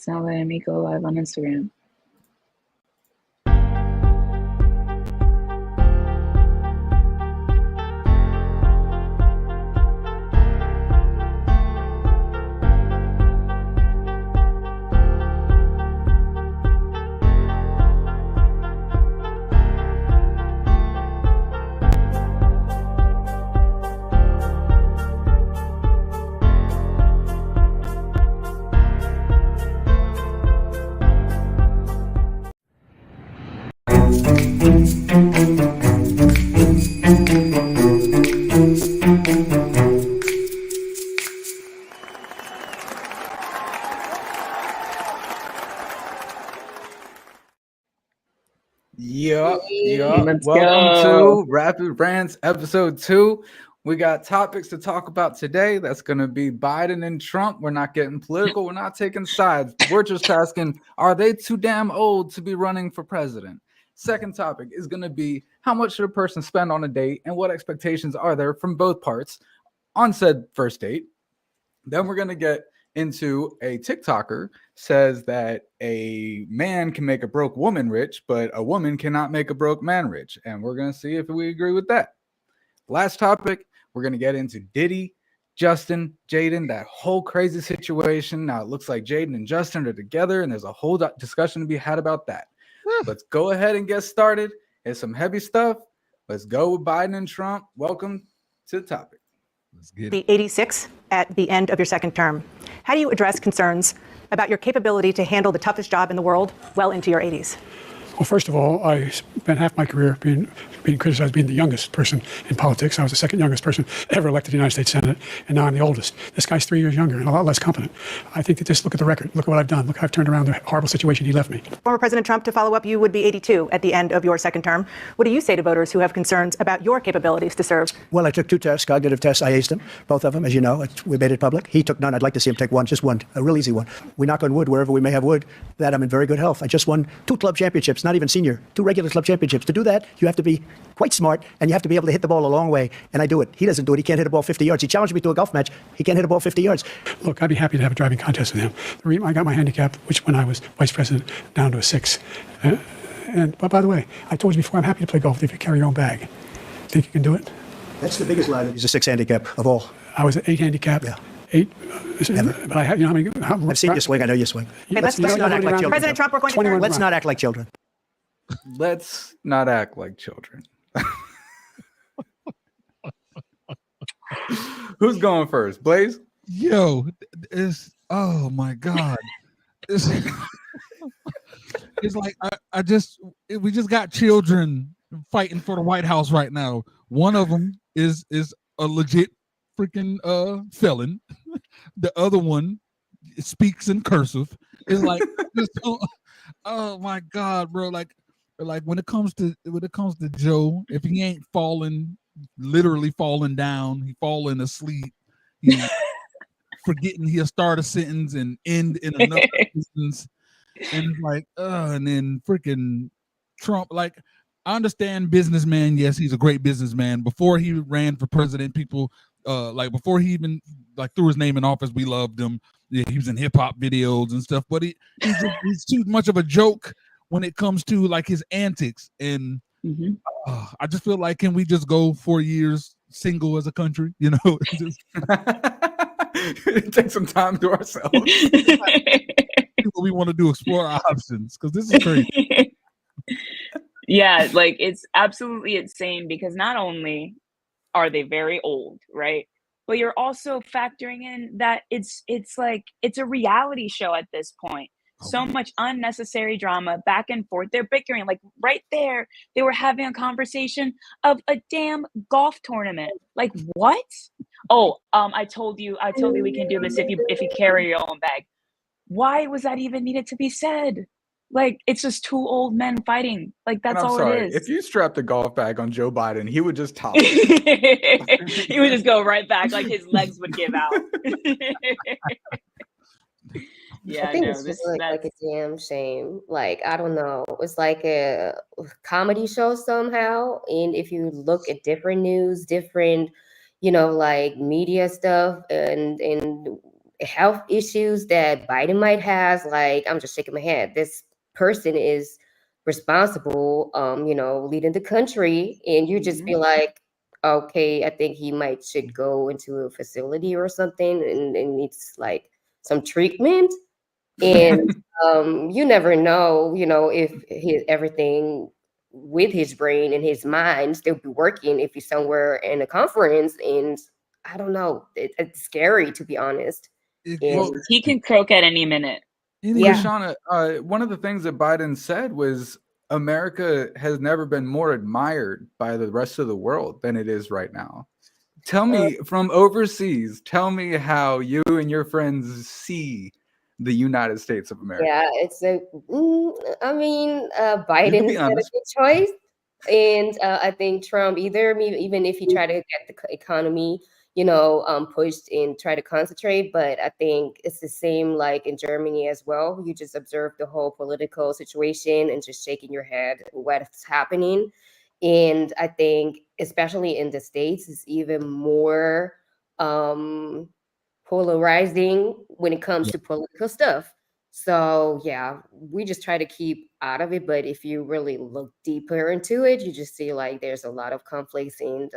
It's not letting me go live on Instagram. Let's Welcome to Rapid Rants episode 2. We got topics to talk about today. That's going to be Biden and Trump. We're not getting political. We're not taking sides. We're just asking, are they too damn old to be running for president? Second topic is going to be, how much should a person spend on a date and what expectations are there from both parts on said first date? Then we're going to get into a TikToker says that a man can make a broke woman rich, but a woman cannot make a broke man rich. And we're going to see if we agree with that. Last topic, we're going to get into Diddy, Justin, Jayden, that whole crazy situation. Now it looks like Jayden and Justin are together, and there's a whole discussion to be had about that. Let's go ahead and get started. It's some heavy stuff. Let's go with Biden and Trump. Welcome to the topic. Be 86 at the end of your second term. How do you address concerns about your capability to handle the toughest job in the world well into your 80s? Well, first of all, I spent half my career being criticized as being the youngest person in politics. I was the second youngest person ever elected to the United States Senate, and now I'm the oldest. This guy's 3 years younger and a lot less competent. I think that just look at the record. Look at what I've done. Look how I've turned around the horrible situation he left me. Former President Trump, to follow up, you would be 82 at the end of your second term. What do you say to voters who have concerns about your capabilities to serve? Well, I took 2 tests, cognitive tests. I aced them, both of them, as you know. We made it public. He took none. I'd like to see him take one, just one, a real easy one. We knock on wood wherever we may have wood, that I'm in very good health. I just won 2 club championships, not even senior, 2 regular club championships. To do that, you have to be quite smart, and you have to be able to hit the ball a long way, and I do it. He doesn't do it. He can't hit a ball 50 yards. He challenged me to a golf match. He can't hit a ball 50 yards. Look, I'd be happy to have a driving contest with him. I got my handicap, which when I was vice president, down to a 6. But by the way, I told you before, I'm happy to play golf if you carry your own bag. Think you can do it? That's the biggest lie. He's a 6 handicap of all. I was an 8 handicap. Yeah. 8. But I have, you know, I've seen you swing. I know you swing. Let's not act like children. President Trump, we're going to Let's not act like children. Let's not act like children. Who's going first? Blaze? Yo, oh my God. It's like we just got children fighting for the White House right now. One of them is a legit freaking felon. The other one speaks in cursive. It's like oh my God, bro. Like when it comes to Joe, if he ain't literally falling down, he falling asleep, he forgetting he'll start a sentence and end in another sentence, and and then freaking Trump, like, I understand businessman. Yes, he's a great businessman. Before he ran for president, people before he even threw his name in office, we loved him. Yeah, he was in hip hop videos and stuff, but he's too much of a joke when it comes to his antics. And I just feel like, can we just go 4 years single as a country? You know, just take some time to ourselves. What we want to do, explore our options, because this is crazy. Yeah, it's absolutely insane, because not only are they very old, right? But you're also factoring in that it's a reality show at this point. So much unnecessary drama back and forth. They're bickering, right there. They were having a conversation of a damn golf tournament. What? Oh, I told you we can do this if you carry your own bag. Why was that even needed to be said? It's just 2 old men fighting. That's all it is. If you strapped a golf bag on Joe Biden, he would just top. He would just go right back, his legs would give out. Yeah, I think it's just like a damn shame. I don't know. It's like a comedy show somehow. And if you look at different news, different, media stuff, and health issues that Biden might has, like, I'm just shaking my head. This person is responsible, leading the country, and you just be like, okay, I think he should go into a facility or something and needs like some treatment. And you never know, if everything with his brain and his mind still be working if he's somewhere in a conference. And I don't know, it's scary, to be honest. Well, he can croak at any minute. Yeah. Shauna, one of the things that Biden said was America has never been more admired by the rest of the world than it is right now. Tell me from overseas, tell me how you and your friends see the United States of America. Yeah, it's Biden is not a good choice. And I think Trump either, even if he tried to get the economy, pushed and try to concentrate. But I think it's the same like in Germany as well. You just observe the whole political situation and just shaking your head what's happening. And I think, especially in the States, it's even more polarizing when it comes to political stuff. So yeah, we just try to keep out of it. But if you really look deeper into it, you just see like there's a lot of conflicts. And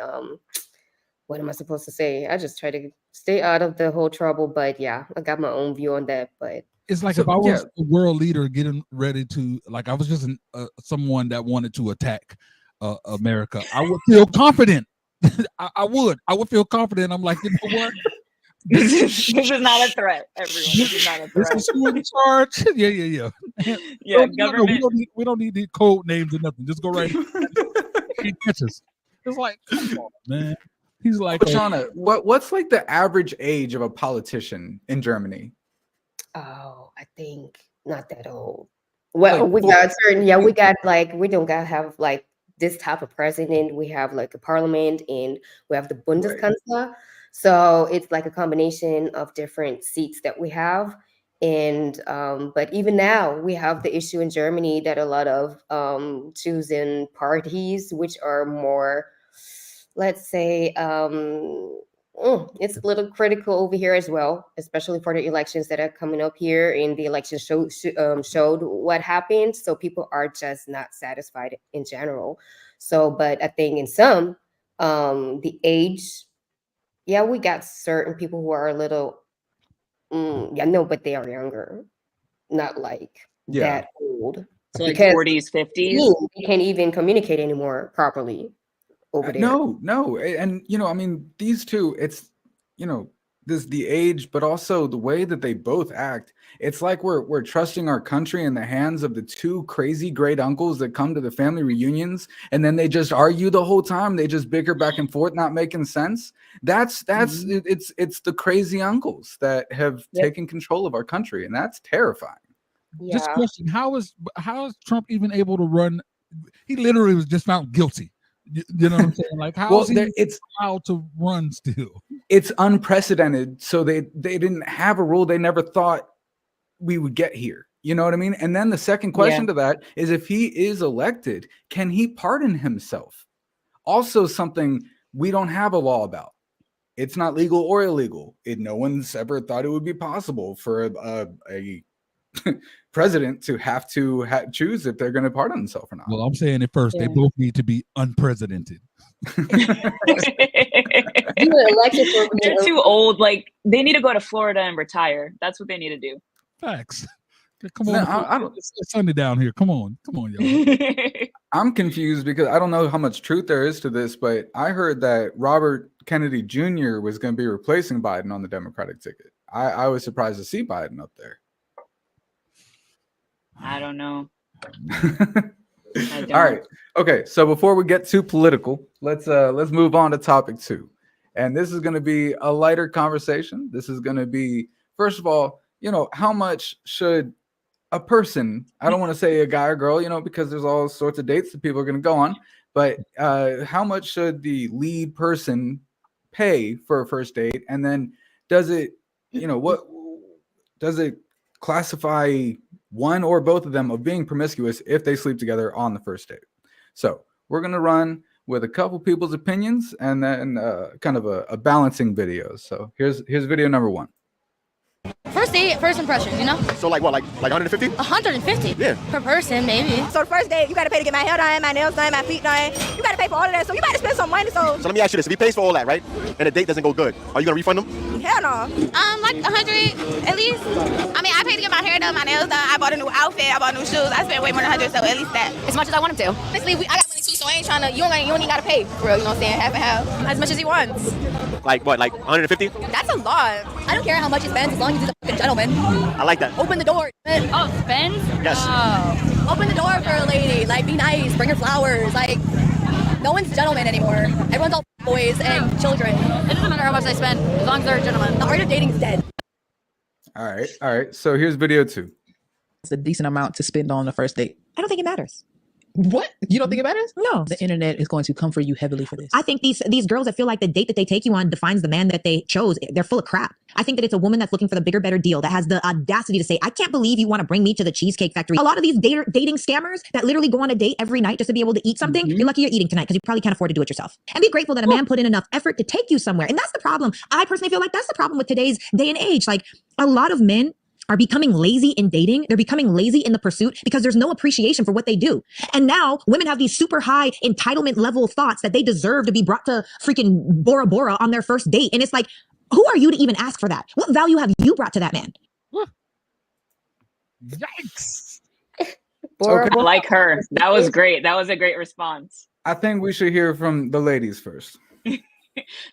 what am I supposed to say? I just try to stay out of the whole trouble. But yeah, I got my own view on that. But it's like, if I was a world leader getting ready to, like, I was just someone that wanted to attack America, I would feel confident. I would feel confident. I'm like, you know what? This is not a threat, everyone. This is not a threat. This is who in charge. Yeah. Yeah, government. We don't need the code names or nothing. Just go right. He catches. It's like, come on, man. He's like, Shauna, what's like the average age of a politician in Germany? Oh, I think not that old. Well, we got certain. Yeah, we got like, we don't got have like this type of president. We have like a parliament, and we have the Bundeskanzler. So it's like a combination of different seats that we have. And but even now we have the issue in Germany that a lot of choosing parties, which are more, let's say, it's a little critical over here as well, especially for the elections that are coming up here. And the election showed what happened. So people are just not satisfied in general. So, but I think in some, the age, yeah, we got certain people who are a little, but they are younger, not like that old. So like 40s, 50s. They can't even communicate anymore properly over there. No. And, these two, it's, the age, but also the way that they both act. It's like we're trusting our country in the hands of the two crazy great uncles that come to the family reunions, and then they just argue the whole time. They just bicker back and forth, not making sense. It's the crazy uncles that have taken control of our country, and that's terrifying. Yeah. Just question: how is Trump even able to run? He literally was just found guilty. You know what I'm saying? Like, how is he allowed to run still? It's unprecedented. So they didn't have a rule. They never thought we would get here. You know what I mean? And then the second question to that is, if he is elected, can he pardon himself? Also something we don't have a law about. It's not legal or illegal. No one's ever thought it would be possible for a president to have to choose if they're going to pardon themselves or not. Well, I'm saying it first. They both need to be unprecedented. They're too old. Like, they need to go to Florida and retire. That's what they need to do. Facts. Come on, it's Sunday down here. Come on, y'all. I'm confused because I don't know how much truth there is to this, but I heard that Robert Kennedy Jr. was going to be replacing Biden on the Democratic ticket. I was surprised to see Biden up there. I don't know. All right. Okay. So before we get too political, let's move on to topic 2. And this is going to be a lighter conversation. This is going to be, first of all, how much should a person, I don't want to say a guy or girl, because there's all sorts of dates that people are going to go on, but how much should the lead person pay for a first date? And then does it classify one or both of them of being promiscuous if they sleep together on the first date? So we're going to run with a couple people's opinions and then kind of a balancing video. So here's video number 1. First date, first impressions, you know? So like what, like 150? 150? Yeah. Per person, maybe. So the first date, you gotta pay to get my hair done, my nails done, my feet done. You gotta pay for all of that, so you gotta spend some money. So let me ask you this: if he pays for all that, right, and the date doesn't go good, are you gonna refund him? hell no. Like 100 at least. I mean, I paid to get my hair done, my nails done. I bought a new outfit, I bought new shoes. I spent way more than 100, so at least that. As much as I want him to. Honestly, I got money too, so I ain't trying to. You don't even gotta pay for real. You know what I'm saying? Half and half. As much as he wants. Like what? Like 150? That's a lot. I don't care how much he spends as long as he's a fucking gentleman. I like that. Open the door. Oh, spends? Yes. Oh. Open the door for a lady. Like, be nice. Bring her flowers. Like, no one's gentleman anymore. Everyone's all boys and children. It doesn't matter how much they spend as long as they're a gentleman. The art of dating is dead. All right. So here's video 2. It's a decent amount to spend on the first date. I don't think it matters. What? You don't think it matters? No. The internet is going to come for you heavily for this. I think these girls that feel like the date that they take you on defines the man that they chose, they're full of crap. I think that it's a woman that's looking for the bigger, better deal, that has the audacity to say, I can't believe you want to bring me to the Cheesecake Factory. A lot of these dating scammers that literally go on a date every night just to be able to eat something, you're lucky you're eating tonight because you probably can't afford to do it yourself. And be grateful that a man put in enough effort to take you somewhere. And that's the problem. I personally feel like that's the problem with today's day and age. Like, a lot of men are becoming lazy in dating. They're becoming lazy in the pursuit because there's no appreciation for what they do. And now women have these super high entitlement level thoughts that they deserve to be brought to freaking Bora Bora on their first date. And it's like, who are you to even ask for that? What value have you brought to that man? Yikes. I like her. That was great. That was a great response. I think we should hear from the ladies first.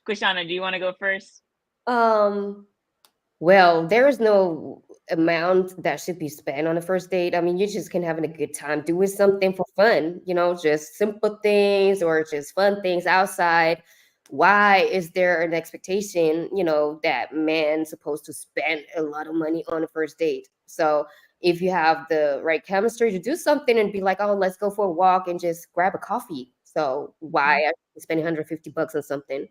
Quishana, do you want to go first? Well, there is no amount that should be spent on a first date. I mean, you just can having a good time doing something for fun, you know, just simple things or just fun things outside. Why is there an expectation, you know, that man's supposed to spend a lot of money on a first date? So if you have the right chemistry to do something and be like, oh, let's go for a walk and just grab a coffee. So why are you spending $150 on something?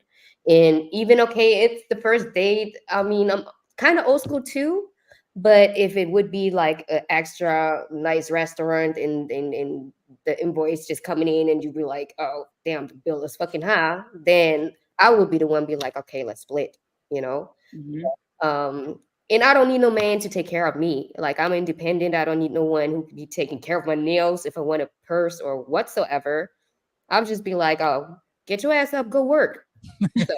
And even, okay, it's the first date. I mean, I'm kind of old school too, but if it would be like an extra nice restaurant and the invoice just coming in and you'd be like, oh, damn, the bill is fucking high, then I would be the one be like, okay, let's split, you know? And I don't need no man to take care of me. Like, I'm independent. I don't need no one who could be taking care of my nails if I want a purse or whatsoever. I'll just be like, oh, get your ass up, go work. So,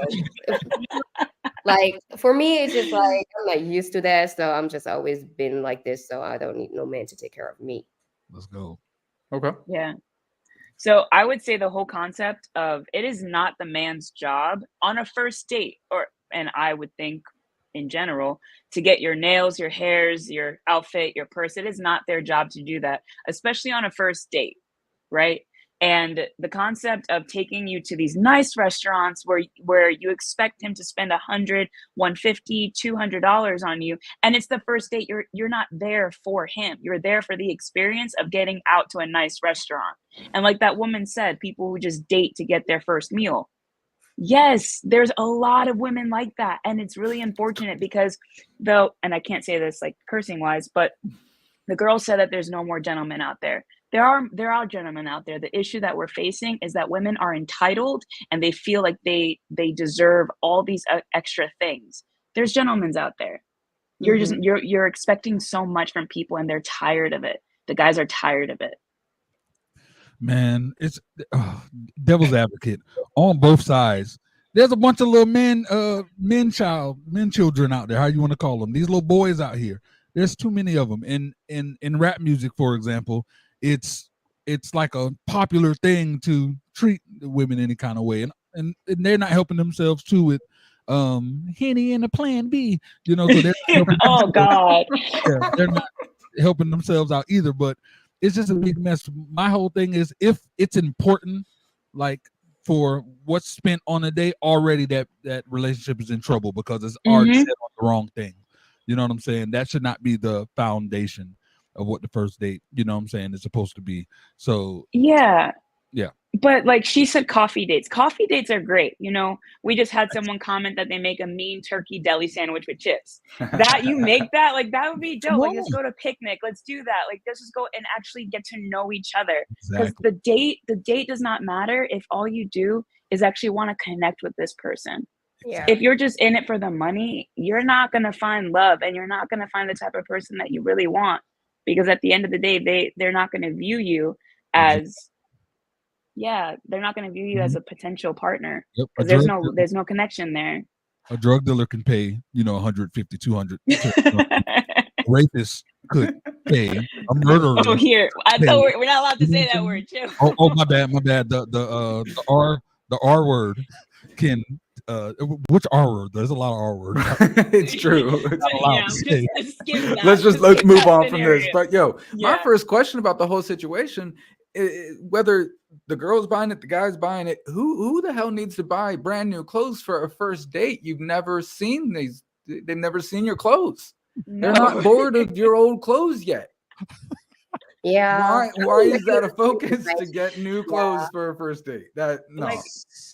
like, for me, it's just like, I'm not used to that. So I'm just always been like this. So I don't need no man to take care of me. Let's go. Okay. Yeah. So I would say the whole concept of it is not the man's job on a first date, and I would think in general, to get your nails, your hairs, your outfit, your purse. It is not their job to do that, especially on a first date, right? And the concept of taking you to these nice restaurants where you expect him to spend $100, $150, $200 on you, and it's the first date. You're not there for him. You're there for the experience of getting out to a nice restaurant. And like that woman said, people who just date to get their first meal. Yes, there's a lot of women like that, and it's really unfortunate because and I can't say this like cursing wise, but the girl said that there's no more gentlemen out there. There are gentlemen out there. The issue that we're facing is that women are entitled and they feel like they deserve all these extra things. There's gentlemen out there. You're expecting so much from people and they're tired of it. The guys are tired of it. Man, it's devil's advocate on both sides. There's a bunch of little men children out there, how you want to call them, these little boys out here. There's too many of them. In rap music, for example, it's like a popular thing to treat women any kind of way, and they're not helping themselves too with Henny and a Plan B, you know. So they're oh God, yeah, they're not helping themselves out either. But it's just a big mess. My whole thing is, if it's important, like for what's spent on a day, already that relationship is in trouble because it's already set on the wrong thing. You know what I'm saying? That should not be the foundation of what the first date, you know what I'm saying, is supposed to be. So yeah. Yeah. But like she said, coffee dates. Coffee dates are great. You know, we just had someone comment that they make a mean turkey deli sandwich with chips. That you make that, like that would be dope. Like let's go to a picnic. Let's do that. Like let's just go and actually get to know each other. Because the date does not matter if all you do is actually want to connect with this person. Yeah. If you're just in it for the money, you're not gonna find love, and you're not gonna find the type of person that you really want, because at the end of the day, they're not gonna view you as they're not gonna view you as Mhm. a potential partner Yep. because there's no connection there. A drug dealer can pay, 150, 200. Rapist could pay. A murderer. Oh, here. I pay. thought we're not allowed to You know say what that I'm word, saying? too. Oh, my bad. The R word can which R word? There's a lot of R words. It's true. Just skip that. Let's move that on from this. scenario. But my Yeah. first question about the whole situation, whether the girl's buying it, the guy's buying it, who the hell needs to buy brand new clothes for a first date? You've never seen these. They've never seen your clothes. They're not bored of your old clothes yet. Yeah. Why is that a focus to get new clothes for a first date? Like,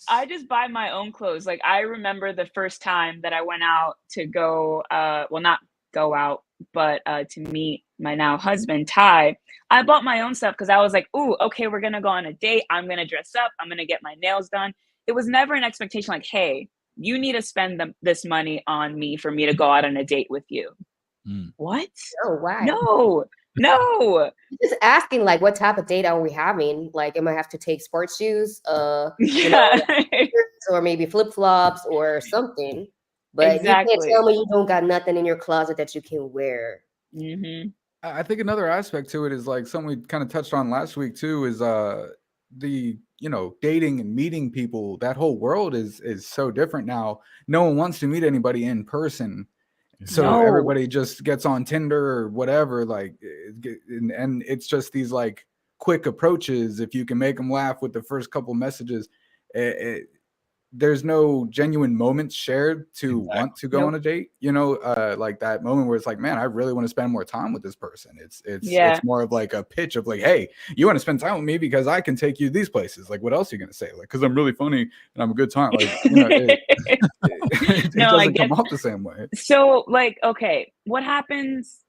I just buy my own clothes. Like, I remember the first time that I went out to go, well, not go out, but to meet my now husband, Ty. I bought my own stuff because I was like, ooh, okay, we're gonna go on a date. I'm gonna dress up. I'm gonna get my nails done. It was never an expectation like, hey, you need to spend this money on me for me to go out on a date with you. What? Oh, why? No. Just asking, like, what type of date are we having? Like, am I have to take sports shoes? Or maybe flip flops or something. But you can't tell me you don't got nothing in your closet that you can wear. Mm-hmm. I think another aspect to it is like something we kind of touched on last week too. Is the dating and meeting people. That whole world is so different now. No one wants to meet anybody in person. So everybody just gets on Tinder or whatever, like, and it's just these like quick approaches. If you can make them laugh with the first couple messages, there's no genuine moments shared to want to go on a date. Like that moment where it's like, man, I really want to spend more time with this person. It's more of like a pitch of like, hey, you want to spend time with me because I can take you these places. Like, what else are you gonna say? Like, because I'm really funny and I'm a good time. Like, it doesn't come off the same way. So, like, okay, what happens?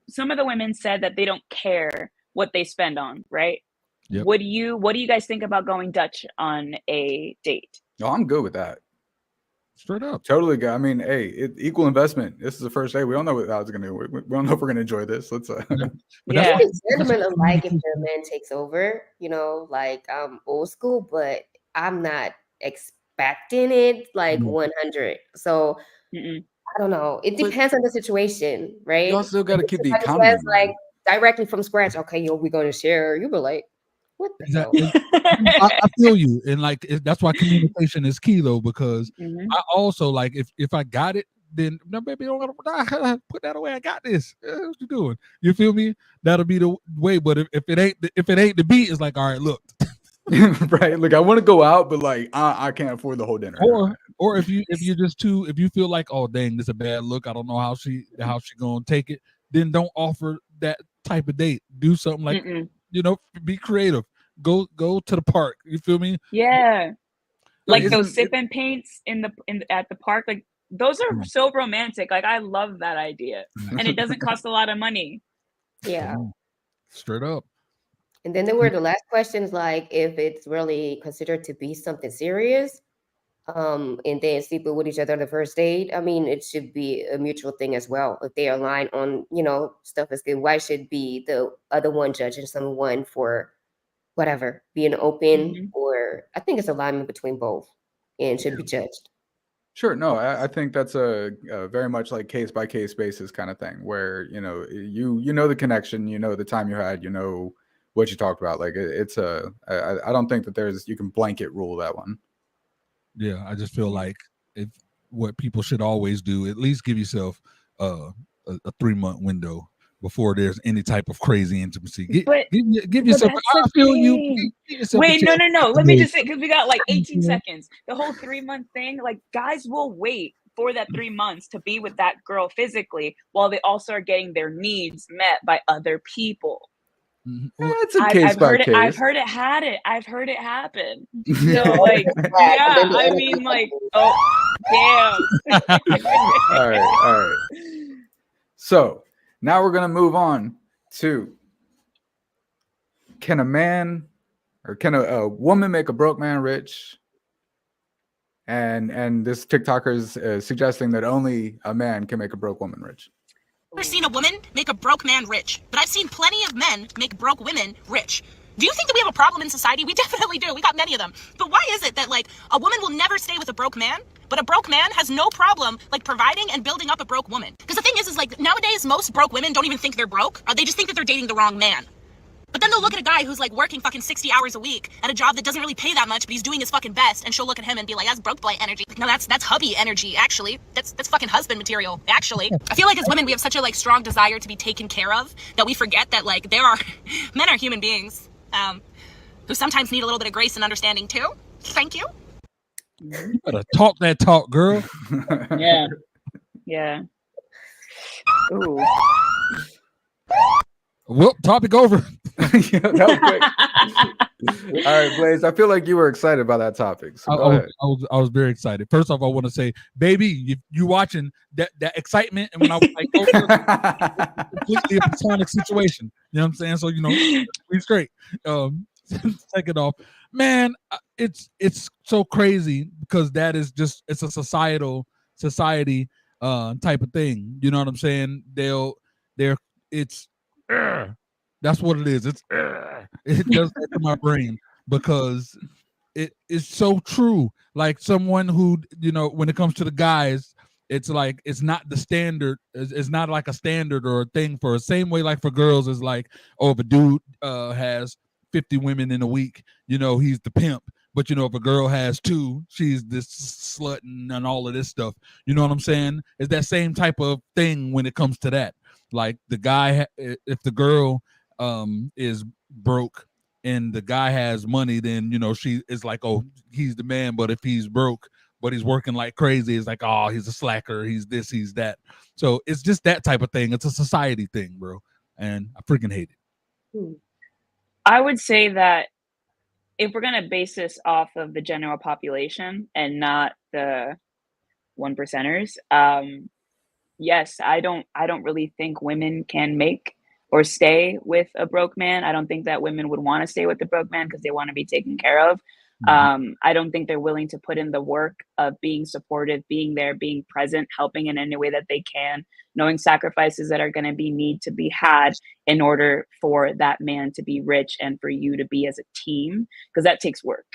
Some of the women said that they don't care what they spend on, right? Yep. What do you guys think about going Dutch on a date? Oh, I'm good with that. Straight up. Totally good. I mean, hey, equal investment. This is the first day. We don't know what it's gonna do. We don't know if we're gonna enjoy this. Let's Yeah. Gentlemen alike if the man takes over, like old school, but I'm not expecting it like 100. So I don't know. It depends on the situation, right? You also got to keep the Somebody economy. says, like directly from scratch, okay, we're gonna share. You be like, what the hell? I feel you, and like that's why communication is key though, because I also like if I got it, then no, baby, don't put that away. I got this. What you doing? You feel me? That'll be the way. But if it ain't the beat, it's like, all right, look. Right. Look, I want to go out, but like I can't afford the whole dinner. Or if you feel like, oh dang, this is a bad look, I don't know how she gonna take it, then don't offer that type of date. Do something like be creative. Go to the park. You feel me? Yeah. Like those sipping paints at the park, like those are so romantic. Like I love that idea. And it doesn't cost a lot of money. Yeah. Straight up. And then there were the last questions, like if it's really considered to be something serious, and then sleeping with each other on the first date. I mean, it should be a mutual thing as well. If they align on, stuff is good, why should be the other one judging someone for whatever, being open, or I think it's alignment between both and should be judged. Sure. No, I think that's a very much like case by case basis kind of thing where, you know the connection, the time you had, what you talked about. Like I don't think that you can blanket rule that one. Yeah, I just feel like what people should always do, at least give yourself a 3-month window before there's any type of crazy intimacy. Give yourself. I feel you. Wait, no. Let me just say, because we got like 18 seconds. The whole 3-month thing, like guys will wait for that 3 months to be with that girl physically, while they also are getting their needs met by other people. It's a case by case. I've heard it happen. So like, yeah, I mean, like, oh, damn. All right. So now we're gonna move on to: can a woman make a broke man rich? and this TikToker is suggesting that only a man can make a broke woman rich. I've never seen a woman make a broke man rich, but I've seen plenty of men make broke women rich. Do you think that we have a problem in society? We definitely do. We got many of them. But why is it that like a woman will never stay with a broke man, but a broke man has no problem like providing and building up a broke woman? Because the thing is like nowadays most broke women don't even think they're broke. They just think that they're dating the wrong man. But then they'll look at a guy who's like working fucking 60 hours a week at a job that doesn't really pay that much, but he's doing his fucking best, and she'll look at him and be like, that's broke boy energy. No, that's hubby energy, actually. That's fucking husband material, actually. I feel like as women, we have such a like strong desire to be taken care of that we forget that like men are human beings who sometimes need a little bit of grace and understanding too. Thank you. You better talk that talk, girl. Yeah. Yeah. Ooh. Well, topic over. Yeah, that was quick. All right, Blaze. I feel like you were excited about that topic. So go ahead. I was very excited. First off, I want to say, baby, if you watching that excitement, and when I was like, completely a platonic situation. You know what I'm saying? So we straight. Second off, man, it's so crazy because that is just it's a society type of thing. You know what I'm saying? That's what it is. It does that to my brain because it is so true. Like someone who, when it comes to the guys, it's like it's not the standard. It's not like a standard or a thing for the same way like for girls is like, oh, if a dude has 50 women in a week, he's the pimp. But if a girl has 2, she's this slut and all of this stuff. You know what I'm saying? It's that same type of thing when it comes to that. Like the guy, if the girl is broke and the guy has money, then she is like, oh, he's the man. But if he's broke, but he's working like crazy, it's like, oh, he's a slacker. He's this, he's that. So it's just that type of thing. It's a society thing, bro, and I freaking hate it. I would say that if we're gonna base this off of the general population and not the 1%ers, yes, I don't really think women can make or stay with a broke man. I don't think that women would want to stay with the broke man because they want to be taken care of. I don't think they're willing to put in the work of being supportive, being there, being present, helping in any way that they can, knowing sacrifices that are going to need to be had in order for that man to be rich and for you to be as a team, because that takes work.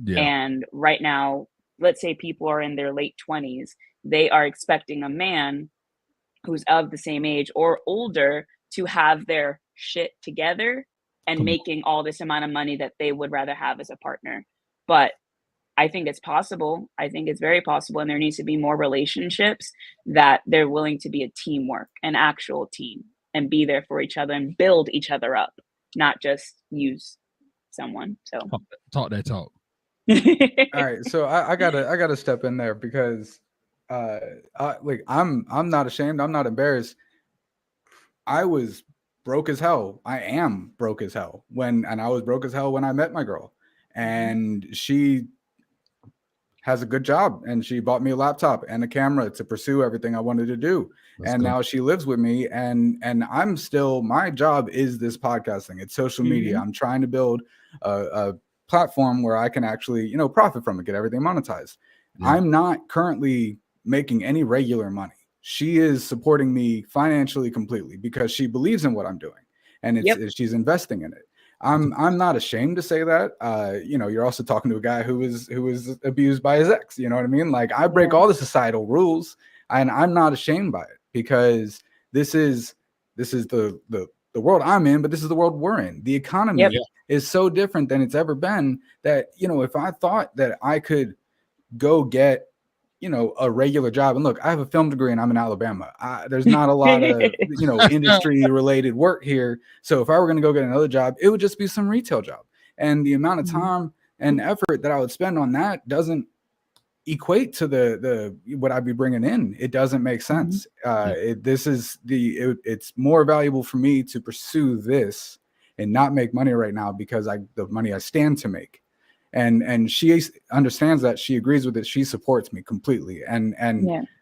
Yeah. And right now, let's say people are in their late 20s, they are expecting a man who's of the same age or older to have their shit together and making all this amount of money that they would rather have as a partner. But I think it's possible. I think it's very possible. And there needs to be more relationships that they're willing to be a teamwork, an actual team, and be there for each other and build each other up, not just use someone. So talk that talk. All right. So I gotta step in there because I'm not ashamed. I'm not embarrassed. I was broke as hell. I am broke as hell and I was broke as hell when I met my girl, and she has a good job and she bought me a laptop and a camera to pursue everything I wanted to do. Now she lives with me and I'm still, my job is this podcasting. It's social media. I'm trying to build a platform where I can actually, profit from it, get everything monetized. I'm not currently making any regular money. She is supporting me financially completely because she believes in what I'm doing and she's investing in it. I'm not ashamed to say that. You're also talking to a guy who was abused by his ex. You know what I mean? Like I break all the societal rules and I'm not ashamed by it because this is the world I'm in, but this is the world we're in. The economy is so different than it's ever been that, if I thought that I could go get a regular job. And look, I have a film degree and I'm in Alabama. There's not a lot of, industry related work here. So if I were going to go get another job, it would just be some retail job. And the amount of time and effort that I would spend on that doesn't equate to the what I'd be bringing in. It doesn't make sense. It's more valuable for me to pursue this and not make money right now because the money I stand to make. And she understands that, she agrees with it, she supports me completely. And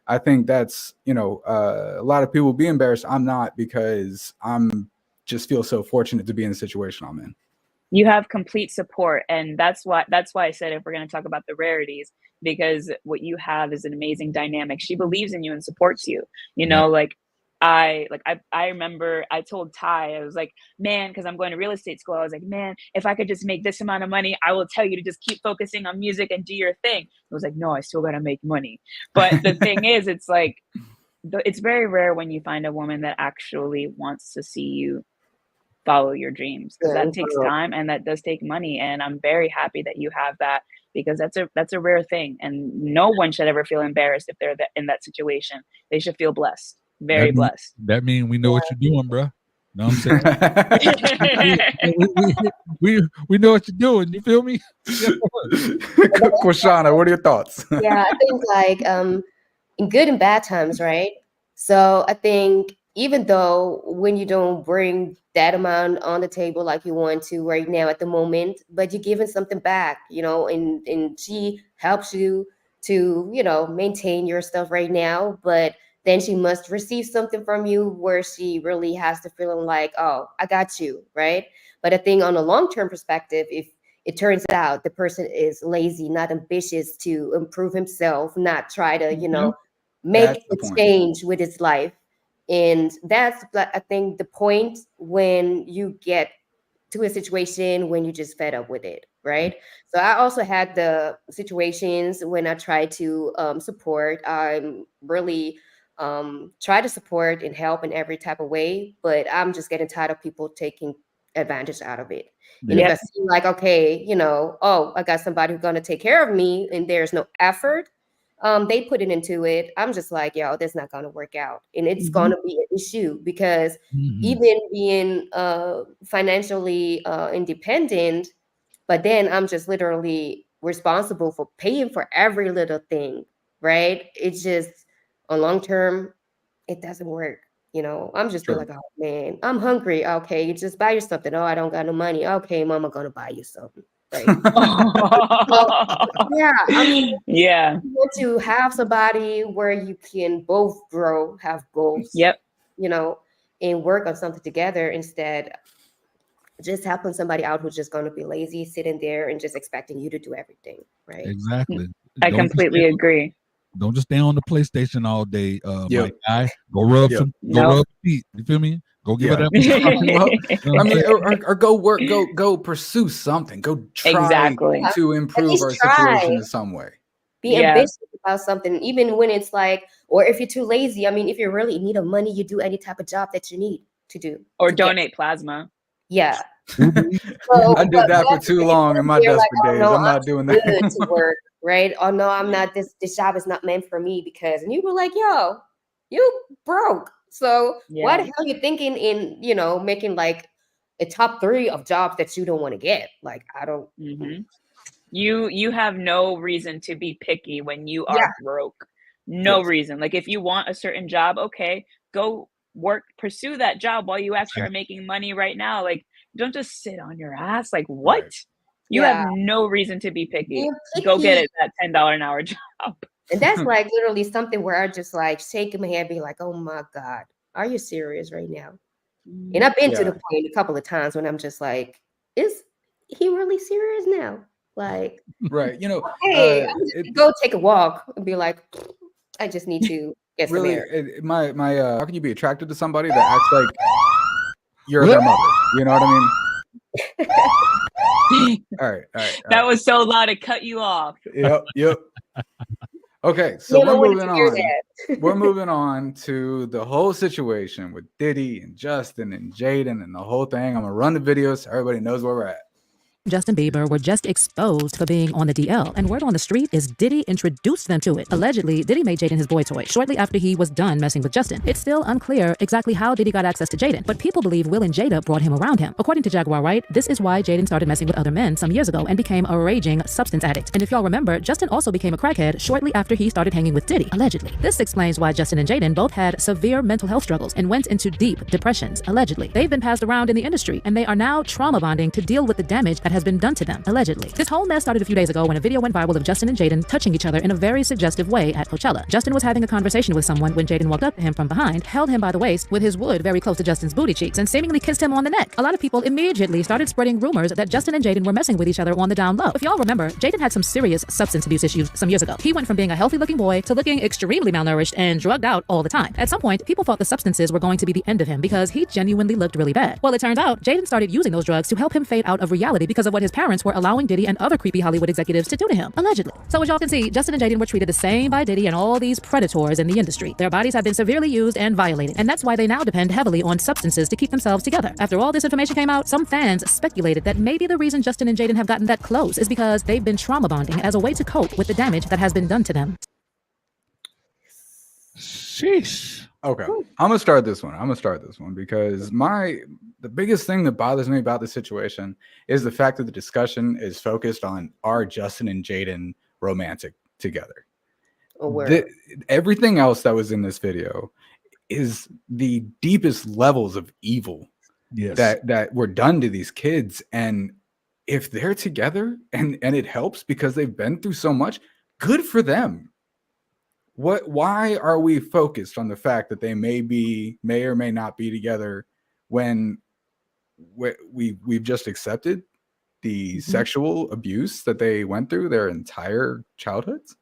I think that's, a lot of people be embarrassed. I'm not, because I'm just feel so fortunate to be in the situation I'm in. You have complete support, and that's why I said if we're going to talk about the rarities, because what you have is an amazing dynamic. She believes in you and supports you. You Yeah. know, I remember I told Ty, I was like, man, because I'm going to real estate school. I was like, man, if I could just make this amount of money, I will tell you to just keep focusing on music and do your thing. I was like, no, I still got to make money. But the thing is, it's like, it's very rare when you find a woman that actually wants to see you follow your dreams, because Yeah, that takes time and that does take money. And I'm very happy that you have that, because that's a rare thing, and no one should ever feel embarrassed if they're in that situation. They should feel blessed, very blessed. That mean we know what you're doing, bro. Know what I'm saying? we know what you're doing. You feel me? Quashana, what are your thoughts? Yeah, I think like in good and bad times, right? So I think even though when you don't bring that amount on the table like you want to right now at the moment, but you're giving something back, you know, and she helps you to, you know, maintain your stuff right now, but then she must receive something from you where she really has the feeling like, oh, I got you, right? But I think on a long-term perspective, if it turns out the person is lazy, not ambitious to improve himself, not try to, you know, make a change with his life. And that's, I think, the point when you get to a situation when you just fed up with it, right? So I also had the situations when I tried to support. I'm really try to support and help in every type of way, but I'm just getting tired of people taking advantage out of it. And if I see like, okay, you know, oh, I got somebody who's going to take care of me and there's no effort, they put it into it. I'm just like, yo, that's not going to work out. And it's going to be an issue because even being financially independent, but then I'm just literally responsible for paying for every little thing, right? It's just on long term, it doesn't work. You know, I'm just like, oh man, I'm hungry. Okay, you just buy you something. Oh, I don't got no money. Okay, mama gonna buy you something. Right. Yeah. I mean, yeah. You want to have somebody where you can both grow, have goals. Yep. You know, and work on something together instead just helping somebody out who's just gonna be lazy, sitting there and just expecting you to do everything. Right. Exactly. I completely agree. Don't just stay on the PlayStation all day, my guy. Go rub rub feet. You feel me? Go give it up. Well, I mean, or go work, go pursue something. Go try to improve our situation in some way. Be ambitious about something, even when it's like, or if you're too lazy. I mean, if you really need money, you do any type of job that you need to do. Or donate plasma. Yeah. I did that for too long in my desperate days. I'm not doing that. To work, right? Oh no, I'm not. This job is not meant for me because, and you were like, yo, you broke. So why the hell are you thinking in, you know, making like a top 3 of jobs that you don't want to get? Like, I don't. You have no reason to be picky when you are broke. No reason. Like if you want a certain job, okay, go work, pursue that job while you actually are making money right now. Like, don't just sit on your ass. Like, what? You have no reason to be picky. Go get it, that $10 an hour job. And that's like literally something where I just like shake my head, be like, oh my God, are you serious right now? And I've been to the point a couple of times when I'm just like, is he really serious now? Like, right. You know, hey, I'm just go take a walk and be like, I just need to get some air. My how can you be attracted to somebody that acts like you're their mother? You know what I mean? All right. That was so loud it cut you off. Yep. Okay, so we're moving on. We're moving on to the whole situation with Diddy and Justin and Jayden and the whole thing. I'm gonna run the video so everybody knows where we're at. Justin Bieber were just exposed for being on the DL, and word on the street is Diddy introduced them to it. Allegedly, Diddy made Jayden his boy toy shortly after he was done messing with Justin. It's still unclear exactly how Diddy got access to Jayden, but people believe Will and Jada brought him around him. According to Jaguar Wright, this is why Jayden started messing with other men some years ago and became a raging substance addict. And if y'all remember, Justin also became a crackhead shortly after he started hanging with Diddy, allegedly. This explains why Justin and Jayden both had severe mental health struggles and went into deep depressions, allegedly. They've been passed around in the industry, and they are now trauma bonding to deal with the damage that has has been done to them, allegedly. This whole mess started a few days ago when a video went viral of Justin and Jayden touching each other in a very suggestive way at Coachella. Justin was having a conversation with someone when Jayden walked up to him from behind, held him by the waist with his wood very close to Justin's booty cheeks, and seemingly kissed him on the neck. A lot of people immediately started spreading rumors that Justin and Jayden were messing with each other on the down low. If y'all remember, Jayden had some serious substance abuse issues some years ago. He went from being a healthy-looking boy to looking extremely malnourished and drugged out all the time. At some point, people thought the substances were going to be the end of him because he genuinely looked really bad. Well, it turns out Jayden started using those drugs to help him fade out of reality because of what his parents were allowing Diddy and other creepy Hollywood executives to do to him, allegedly. So as y'all can see, Justin and Jayden were treated the same by Diddy and all these predators in the industry. Their bodies have been severely used and violated, and that's why they now depend heavily on substances to keep themselves together. After all this information came out, some fans speculated that maybe the reason Justin and Jayden have gotten that close is because they've been trauma bonding as a way to cope with the damage that has been done to them. Sheesh. Okay, I'm gonna start this one because the biggest thing that bothers me about the situation is the fact that the discussion is focused on are Justin and Jayden romantic together. Everything else that was in this video is the deepest levels of evil that were done to these kids, and if they're together and it helps because they've been through so much, good for them. Why are we focused on the fact that they may or may not be together when we've just accepted the sexual abuse that they went through their entire childhoods?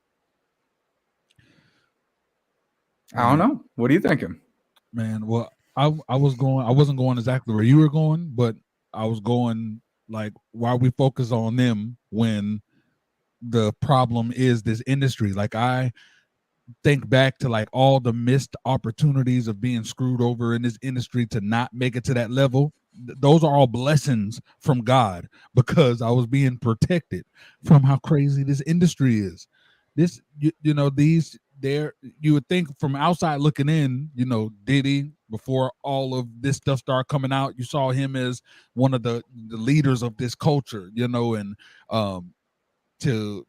I don't know. What are you thinking? Man, well, I wasn't going exactly where you were going, but I was going like, why we focus on them when the problem is this industry? Like, I think back to like all the missed opportunities of being screwed over in this industry to not make it to that level. Those are all blessings from God because I was being protected from how crazy this industry is. This, you would think from outside looking in, Diddy, before all of this stuff started coming out, you saw him as one of the leaders of this culture, and to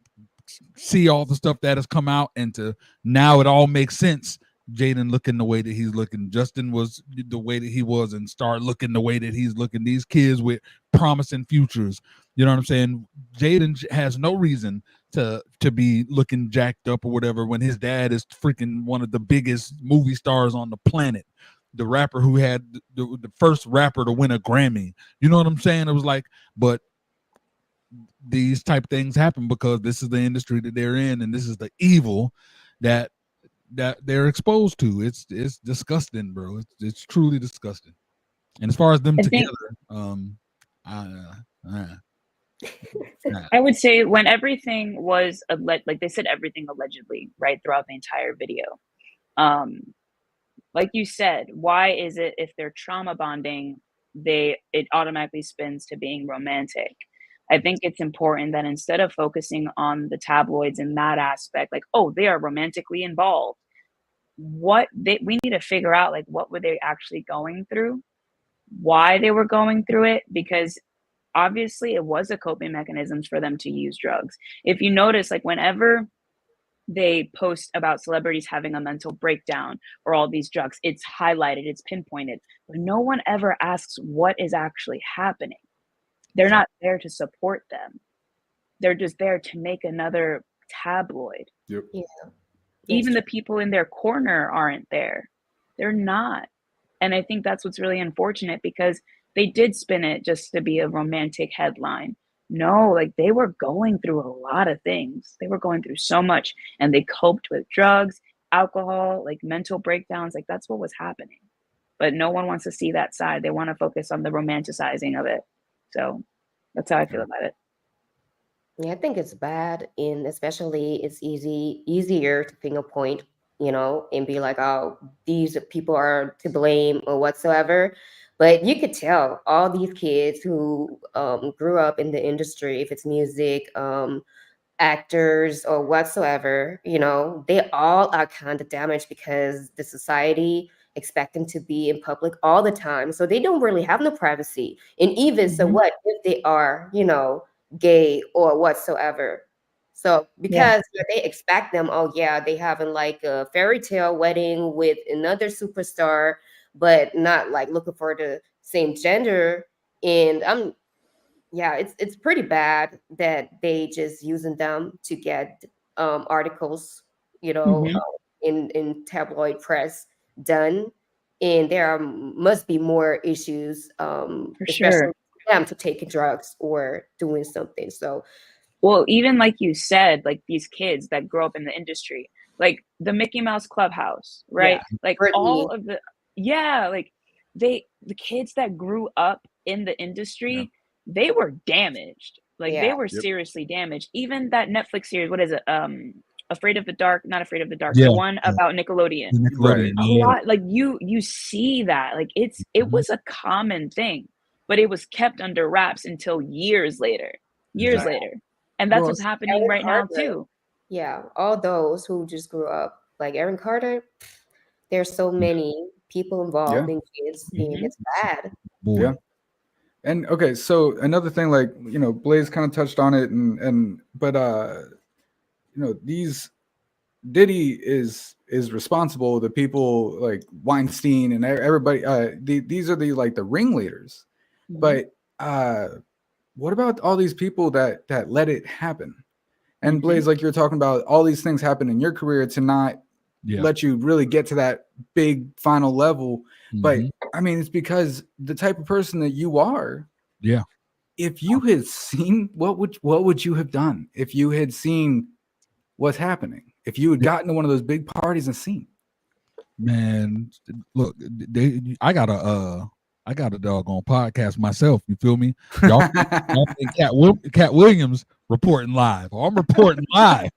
see all the stuff that has come out and to now it all makes sense. Jayden looking the way that he's looking, Justin was the way that he was, and start looking the way that he's looking. These kids with promising futures, you know what I'm saying? Jayden has no reason to be looking jacked up or whatever when his dad is freaking one of the biggest movie stars on the planet, the rapper who had the first rapper to win a Grammy. You know what I'm saying? It was like, but these type of things happen because this is the industry that they're in, and this is the evil that they're exposed to. It's disgusting, bro. It's truly disgusting. And as far as them together, I would say when everything was like they said everything allegedly, right, throughout the entire video. Like you said, why is it if they're trauma bonding, it automatically spins to being romantic? I think it's important that instead of focusing on the tabloids in that aspect, like, oh, they are romantically involved, we need to figure out, like, what were they actually going through, why they were going through it, because obviously it was a coping mechanisms for them to use drugs. If you notice, like, whenever they post about celebrities having a mental breakdown or all these drugs, it's highlighted, it's pinpointed, but no one ever asks what is actually happening. They're not there to support them. They're just there to make another tabloid. Yep. Yeah. Even the people in their corner aren't there. They're not. And I think that's what's really unfortunate, because they did spin it just to be a romantic headline. No, like, they were going through a lot of things. They were going through so much, and they coped with drugs, alcohol, like mental breakdowns. Like, that's what was happening. But no one wants to see that side. They want to focus on the romanticizing of it. So that's how I feel about it. Yeah, I think it's bad, and especially it's easier to finger point, and be like, oh, these people are to blame or whatsoever. But you could tell all these kids who grew up in the industry, if it's music, actors or whatsoever, they all are kind of damaged because the society expect them to be in public all the time. So they don't really have no privacy. And even so what if they are, gay or whatsoever? So because they expect them, oh yeah, they having like a fairy tale wedding with another superstar, but not like looking for the same gender. And I'm yeah, it's pretty bad that they just using them to get articles, in tabloid press done, and must be more issues, For especially sure. for them to taking drugs or doing something. So Well, even like you said, like these kids that grow up in the industry, like the Mickey Mouse Clubhouse, yeah, right? Like Brittany, all of yeah, like the kids that grew up in the Yeah. industry, they were damaged. Like yeah, they were Yep. seriously damaged. Even that Netflix series, what is it? Afraid of the Dark, not Afraid of the Dark, Yeah, the one about Nickelodeon. the Right. Nickelodeon. A Yeah. lot like you see that. Like it Mhm. was a common thing, but it was kept under wraps until years later. Years Exactly. later. And that's Well, what's happening Aaron right now Carter, too. yeah, all those who just grew up like Aaron Carter. There's so many people yeah. involved in kids, and Mhm. it's bad. Boy. Yeah. And okay, so another thing, like, Blaze kind of touched on it, but these Diddy is responsible. The people like Weinstein and everybody, these are the ringleaders. Mhm. But what about all these people that let it happen? And Mhm. Blaze, like you're talking about, all these things happen in your career to not Yeah. let you really get to that big final level. But Mhm. I mean, it's because the type of person that you are. Yeah. If you had seen what would you have done if you had seen what's happening? If you had gotten to one of those big parties and seen? Man, look, I got a doggone podcast myself. You feel me? Y'all think Cat Williams reporting live. I'm reporting live.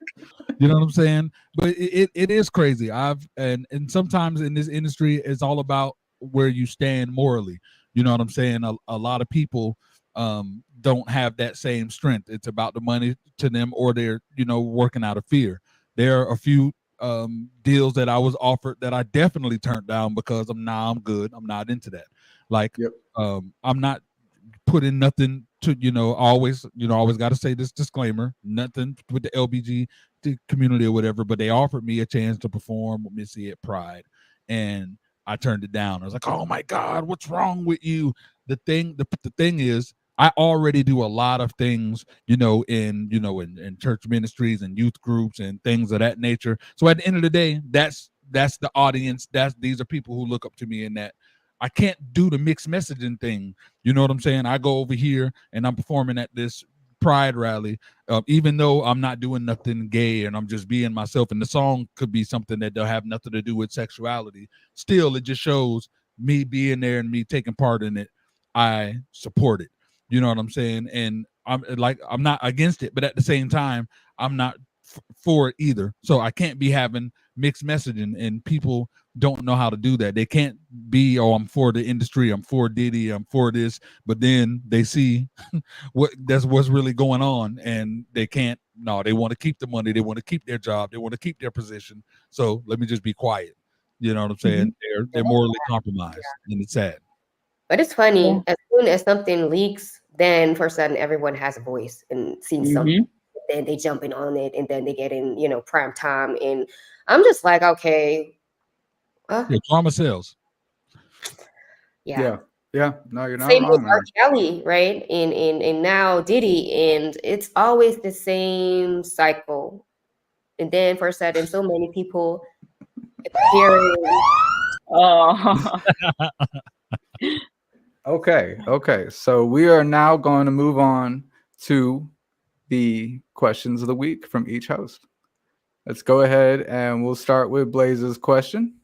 You know what I'm saying? But it is crazy. And sometimes in this industry, it's all about where you stand morally. You know what I'm saying? A lot of people don't have that same strength. It's about the money to them, or they're working out of fear. There are a few deals that I was offered that I definitely turned down because I'm good. I'm not into that. Like Yep. I'm not putting nothing to always got to say this disclaimer, nothing with the LBG community or whatever, but they offered me a chance to perform with Missy at Pride, and I turned it down. I was like, oh my God, what's wrong with you? The thing is, I already do a lot of things, in church ministries and youth groups and things of that nature. So at the end of the day, that's the audience. These are people who look up to me, in that I can't do the mixed messaging thing. You know what I'm saying? I go over here and I'm performing at this Pride rally, even though I'm not doing nothing gay and I'm just being myself. And the song could be something that don't have nothing to do with sexuality. Still, it just shows me being there and me taking part in it. I support it. You know what I'm saying? And I'm not against it, but at the same time, I'm not for it either. So I can't be having mixed messaging, and people don't know how to do that. They can't be, oh, I'm for the industry, I'm for Diddy, I'm for this, but then they see what's really going on, and they can't. No, they want to keep the money, they want to keep their job, they want to keep their position. So let me just be quiet. You know what I'm saying? They're morally compromised, and it's sad. But it's funny, as soon as something leaks, then for a sudden everyone has a voice and sees something. Then they jump in on it, and then they get in, prime time. And I'm just like, okay. Yeah, drama sells. Yeah. Yeah. No, you're not Same with wrong R. there. Kelly, right? And now Diddy, and it's always the same cycle. And then for a sudden, so many people appearing. Oh. Okay. So we are now going to move on to the questions of the week from each host. Let's go ahead and we'll start with Blaze's question.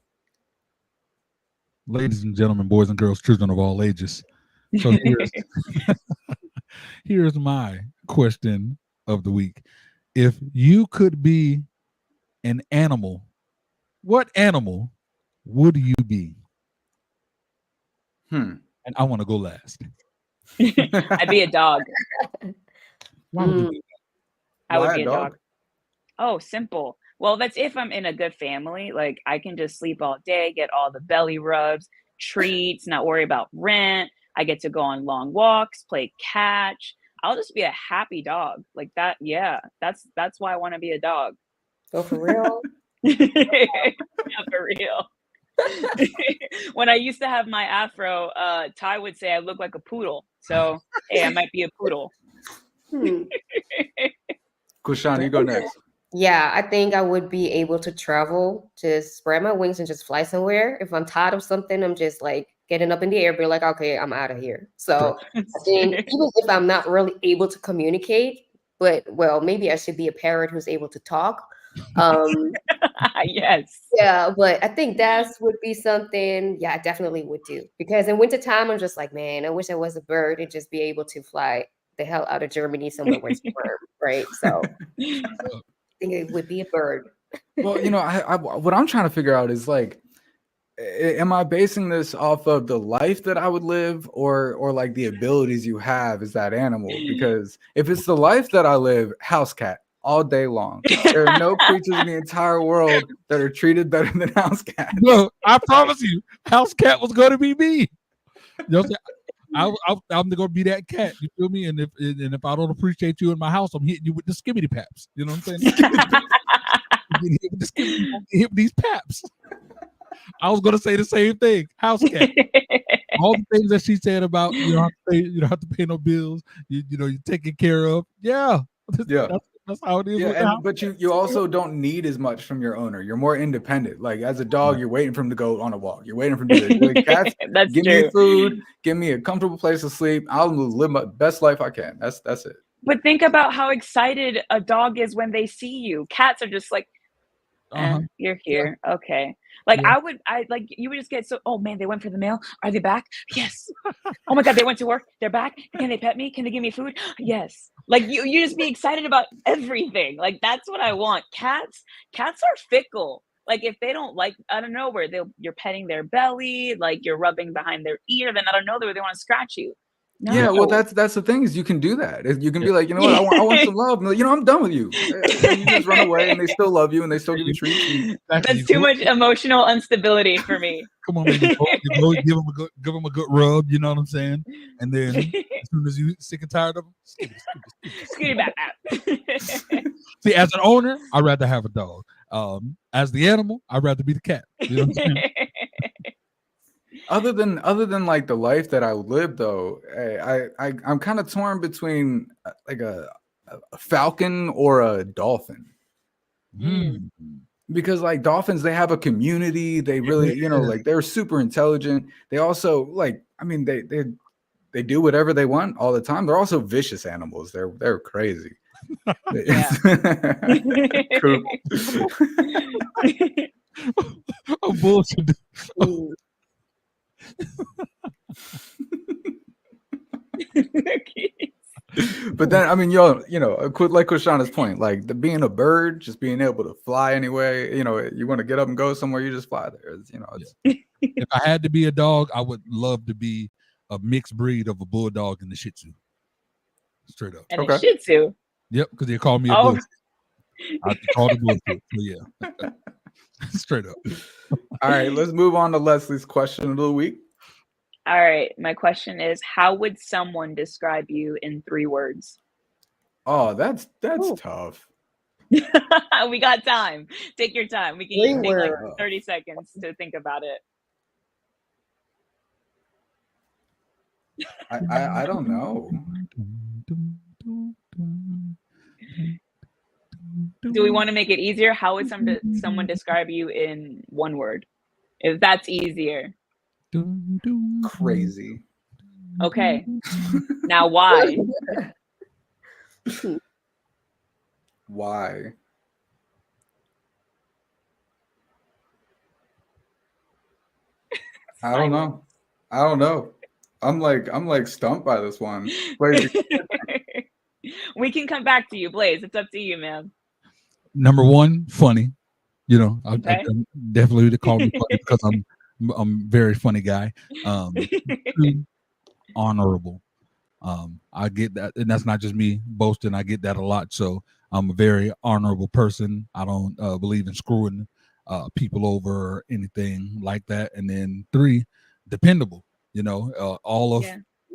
Ladies and gentlemen, boys and girls, children of all ages. So here's my question of the week. If you could be an animal, what animal would you be? And I want to go last. I'd be a dog. Why would you be? I would be a dog. Oh, simple. Well, that's if I'm in a good family. Like I can just sleep all day, get all the belly rubs, treats, not worry about rent. I get to go on long walks, play catch. I'll just be a happy dog. Like that. Yeah. That's why I want to be a dog. Go for real. Yeah, for real. When I used to have my afro, Ty would say I look like a poodle. So, hey, I might be a poodle. Kushan, you go next. Yeah, I think I would be able to travel, just spread my wings and just fly somewhere. If I'm tired of something, I'm just like getting up in the air, be like, okay, I'm out of here. So I think even if I'm not really able to communicate, but well, maybe I should be a parrot who's able to talk. Yes. Yeah, but I think that would be something, yeah, I definitely would do. Because in wintertime, I'm just like, man, I wish I was a bird and just be able to fly the hell out of Germany somewhere where it's warm, right? So I think it would be a bird. Well, you know, what I'm trying to figure out is like, am I basing this off of the life that I would live, or like the abilities you have as that animal? Because if it's the life that I live, house cat all day long. There are no creatures in the entire world that are treated better than house cats. No, I promise you, house cat was going to be me. You know what I'm saying? I'm going to be that cat. You feel me? And if I don't appreciate you in my house, I'm hitting you with the skibbity paps. You know what I'm saying? Hit with these paps. I was gonna say the same thing. House cat. All the things that she said about you don't have to pay no bills. You know you're taken care of. Yeah. That's how it is. Yeah, but you also don't need as much from your owner. You're more independent. Like as a dog, you're waiting for him to go on a walk. You're waiting for him to do this. Like cats, give me food, give me a comfortable place to sleep. I'll live my best life I can. That's it. But think about how excited a dog is when they see you. Cats are just like, you're here. Yeah. Okay. Like you would just get so, oh man, they went for the mail. Are they back? Yes. Oh my God, they went to work. They're back. Can they pet me? Can they give me food? Yes. Like you just be excited about everything. Like that's what I want. Cats are fickle. Like if they don't like, I don't know where you're petting their belly, like you're rubbing behind their ear, then I don't know where they want to scratch you. No. Yeah, well, that's the thing is you can do that. You can be like, you know what, I want some love. You know, I'm done with you. And you just run away, and they still love you, and they still give you treats. That's too much emotional instability for me. Come on, man. You give them a good rub. You know what I'm saying? And then as soon as you sick and tired of them, skitty back. See, as an owner, I'd rather have a dog. As the animal, I'd rather be the cat. You know what I'm saying? Other than like the life that I live, though, I'm kind of torn between like a falcon or a dolphin. Because like dolphins, they have a community. They really, you know, like they're super intelligent. They also like, I mean, they do whatever they want all the time. They're also vicious animals. They're crazy. Oh, bullshit. But then, I mean, you know, like Kushana's point, like being a bird, just being able to fly anyway. You know, you want to get up and go somewhere, you just fly there. You know, if I had to be a dog, I would love to be a mixed breed of a bulldog and a Shih Tzu. Straight up. And a Shih Tzu. Yep, because they call me a bull. I call it bullshit. So yeah. Straight up. All right, let's move on to Leslie's question of the week. All right, my question is, how would someone describe you in 3 words? Oh, that's tough. We got time. Take your time. We can take like 30 seconds to think about it. I don't know. Do we want to make it easier? How would someone describe you in 1 word? If that's easier. Crazy. Okay. Now why? Why? I don't know. I'm like stumped by this one. We can come back to you, Blaze. It's up to you, man. Number 1, funny. You know, I definitely would call me funny because I'm a very funny guy. 2, honorable. I get that, and that's not just me boasting. I get that a lot. So I'm a very honorable person. I don't believe in screwing people over or anything like that. And then 3, dependable. You know, all of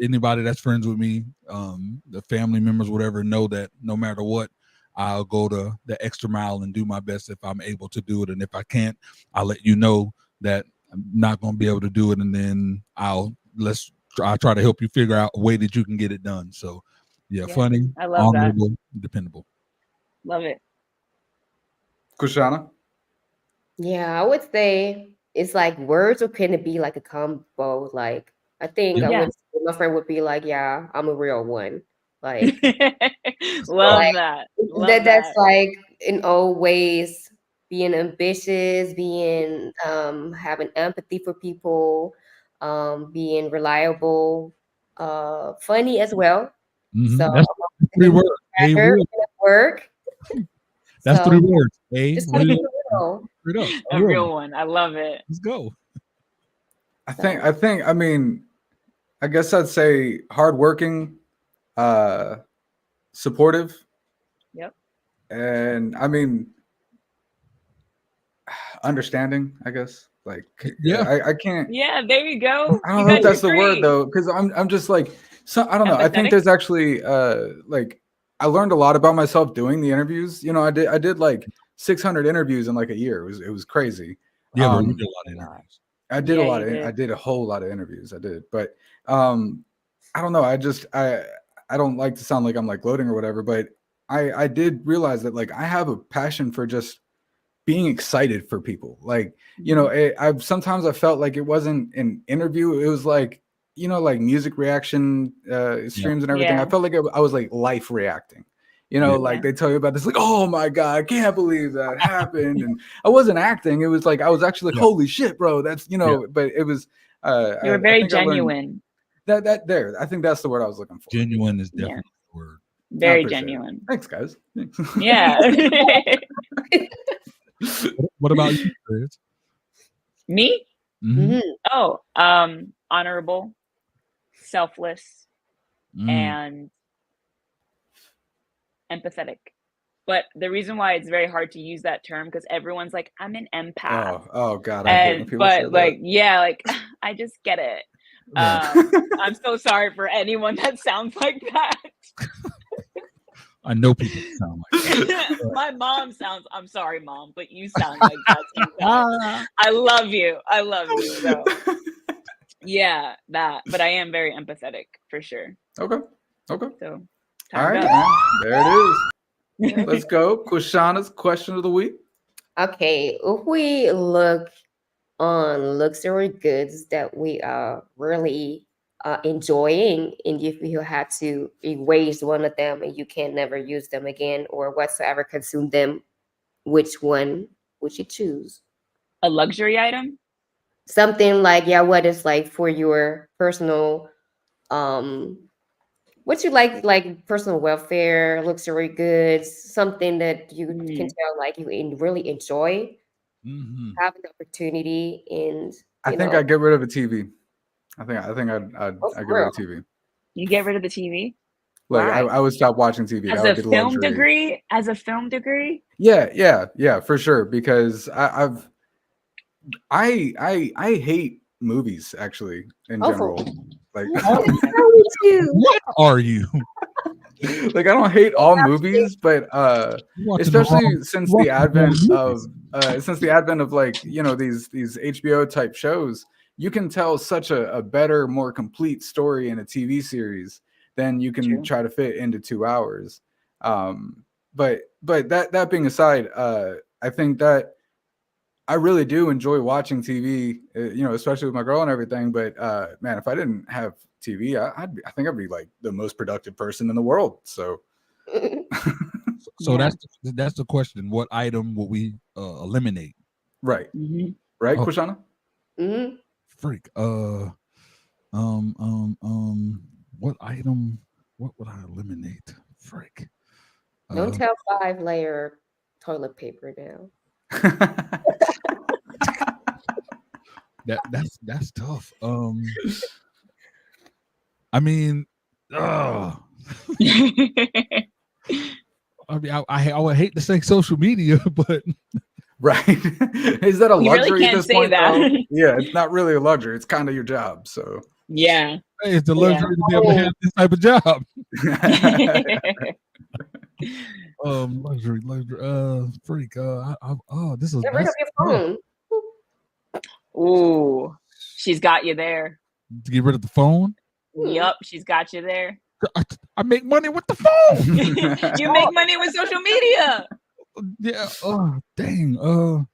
anybody that's friends with me, the family members, whatever, know that no matter what, I'll go the extra mile and do my best if I'm able to do it. And if I can't, I'll let you know that I'm not going to be able to do it, and then I'll try to help you figure out a way that you can get it done. So, yeah. Funny, I love honorable, dependable. Love it. Kushana? Yeah, I would say it's like words, or can it be like a combo? Like, I think I would. My friend would be like, "Yeah, I'm a real one." Like, love like, that. That's like in all ways being ambitious, being having empathy for people, being reliable, funny as well. So That's 3 words. A will. Work. That's So, 3 words. just gotta be real. Straight up. A real one. I love it. Let's go. I mean, I guess I'd say hardworking, supportive. Yep. And I mean, understanding, I guess. Like, I can't. Yeah, there you go. I don't know if that's the word though, because I'm just like, so I don't know. I think Empathetic? there's actually like, I learned a lot about myself doing the interviews. You know, I did like 600 interviews in like a year. It was crazy. Yeah, but you did a lot of interviews. I did a lot of I did a whole lot of interviews. I did, but I don't know. I don't like to sound like I'm like gloating or whatever, but I did realize that like I have a passion for just being excited for people. Like, you know, I've sometimes I felt like it wasn't an interview. It was like, you know, like music reaction streams and everything. I felt like I was like life reacting. You know, like they tell you about this, like, oh my God, I can't believe that happened. And I wasn't acting. It was like, I was actually like, holy shit, bro. That's, you know, but it was, you were very genuine. That there, I think that's the word I was looking for. Genuine is definitely the word. Very genuine. Thanks, guys. Yeah. What about you, Chris? Me? Mm-hmm. Oh, honorable, selfless, and empathetic. But the reason why it's very hard to use that term, because everyone's like, I'm an empath. Oh God, I hate when people say that. Like, yeah, like I just get it. I'm so sorry for anyone that sounds like that. I know people sound like that. My mom sounds, I'm sorry, mom, but you sound like that sometimes. I love you. I love you. So. Yeah, that. But I am very empathetic for sure. Okay. So, all right, man. There it is. Let's go. Kushana's question of the week. Okay, if we look on luxury goods that we are really enjoying, and if you had to erase one of them and you can never use them again or whatsoever consume them, which one would you choose? A luxury item? Something like, what is like for your personal what you like personal welfare, luxury goods, something that you can tell like you really enjoy having the opportunity. And I think I'd get rid of a TV. I think I'd get rid of TV. You get rid of the TV? Like I would stop watching TV. As that would a be film luxury. degree? As a film degree? Yeah, for sure. Because I hate movies actually in general. Like, what are you? Like, I don't hate all movies, but especially since the advent of like, you know, these HBO type shows, you can tell such a better, more complete story in a TV series than you can try to fit into 2 hours. But that being aside, I think that I really do enjoy watching TV, you know, especially with my girl and everything. But man, if I didn't have TV, I think I'd be like the most productive person in the world. So, that's the question. What item will we eliminate? Right, right, Kushana. Freak. What item? What would I eliminate? Freak. Don't tell 5-layer toilet paper now. That's tough. I mean, I mean, I would hate to say social media, but right, is that a luxury really at this point? Yeah, it's not really a luxury. It's kind of your job. So yeah, hey, it's a luxury to be able to have this type of job. Luxury, freak. This is. Get rid of your phone. Ooh, she's got you there. To get rid of the phone. Yup, she's got you there. I make money with the phone. You make money with social media. Yeah. Oh, dang. I